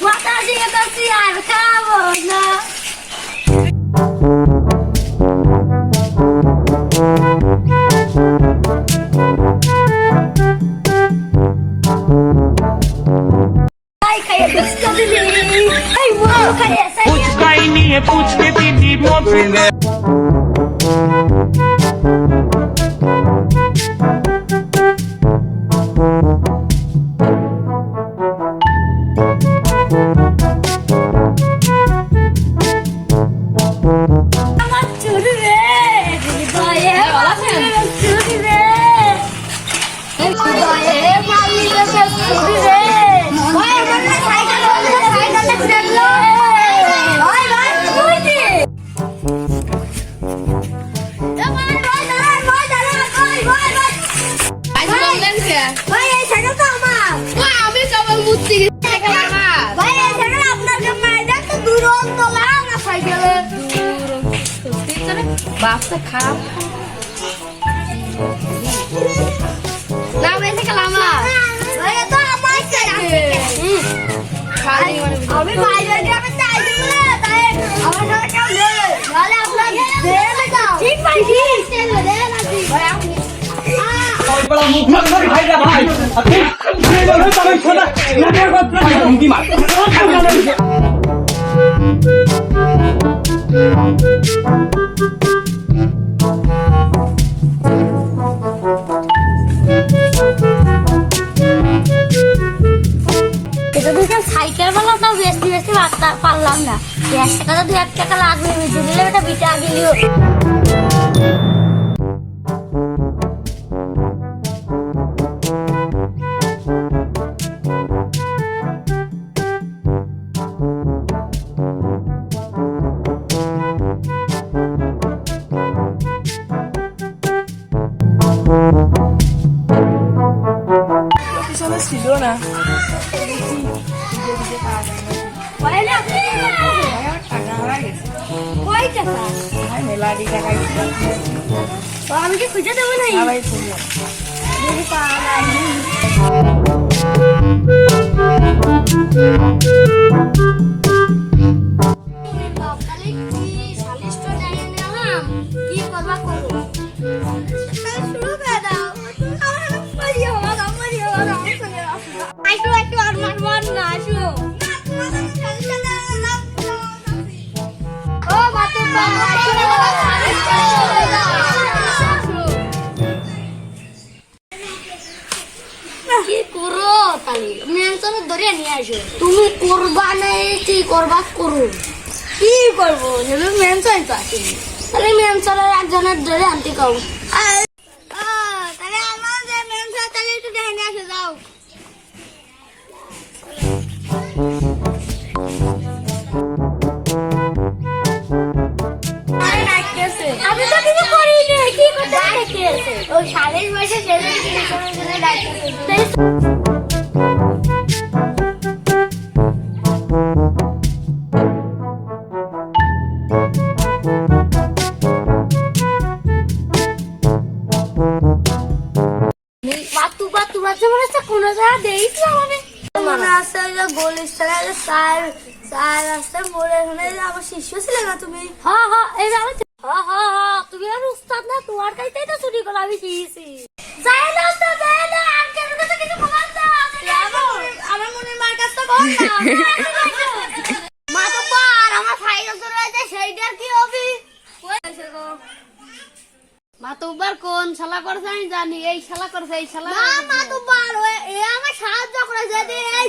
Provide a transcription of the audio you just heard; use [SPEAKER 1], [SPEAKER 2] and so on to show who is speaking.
[SPEAKER 1] মাথা দিয়ে কাছি আর খাবো না।
[SPEAKER 2] পুচকাই নিয়ে পুচকে দিদি মধ্যে
[SPEAKER 1] আমার চুরি রে হৃদয়ে চুরি রে হৃদয়ে মালিকে চুরি রে ওই আমার সাইকেলটা চললো ভাই ভাই কইতে ভাই এই সাইকেলটা আমার আমি কেবল মুক্তি সাইকেল আমার ভাই এই সাইকেল আপনার কাছে দেন তো দুরন্ত লাগা সাইকেলে বাপটা খারাপ না মেসে কালামা ভাই তো আমার সাইকেল আমি বাইরে গ্রামে যাইছি বলে তাই আমার সাথে কাম নেই তাহলে আপনার দে দাও ঠিক ভাই ঠিক চলো দে নাকি ভাই আপনি
[SPEAKER 3] बड़ा मुख में भाई रे भाई अरे बोलो तो मैं छोटा नजर को उंगली मार
[SPEAKER 1] এটা দেখেন সাইকেল वाला তো বেশি বেশি বাচ্চা পারলাম না 1 টাকা তো 2 টাকা লাগবে বেশি দিলে এটা বিটা গেলিও
[SPEAKER 4] পিছনে ছিল না
[SPEAKER 1] পয়লা
[SPEAKER 4] টাকা হারা গেছে
[SPEAKER 1] কয় টাকা
[SPEAKER 4] মেলা দি টাকা
[SPEAKER 1] তো আমি কি খুঁজে দেবো না
[SPEAKER 4] সবাই ছিল
[SPEAKER 1] যদি পাওয়া যায় কি করবা করো শুরু করে দাও একটু আর মার না আসো ও মাতে কি করো তাহলে মেনশন ধরে নিয়ে আসো তুমি করবা না কি করবা করো কি করবো যদি মেনশন তো আসে তাহলে মেনশনের একজনের ধরে আনতে কাউ তাহলে আমার যে মেনশন তাহলে একটু দেখে নিয়ে আসো যাও আমি তো কিছু করিনি কি করতে দেখেছে ওই 40 বছর ছেলে কি ডাক্তার বাতু বাচ্চা মনে হচ্ছে কোনো জায়গা দেইছি আমাকে মনে আছে যে গোলিস্তানে স্যার আসতে মোড়ে এখানে আমার শিষ্য ছিলে না তুমি হ্যাঁ হ্যাঁ এই হ্যাঁ তুমি আর উস্তাদ না তোমার কাছেই তো চুরি করে আমি শিখেছি যাই না তো দেয় না আজকের কাছে কিছু খবর দাও আমার মনের মার কাছে কর না মা তো পার আমার সাইকেল ধরে আছে সেইটার কি হবে মাতুবার কোন শালা করছে আমি জানি এই শালা করছে এই শালা না মাতুবার এ আমার সাহায্য করে যদি এই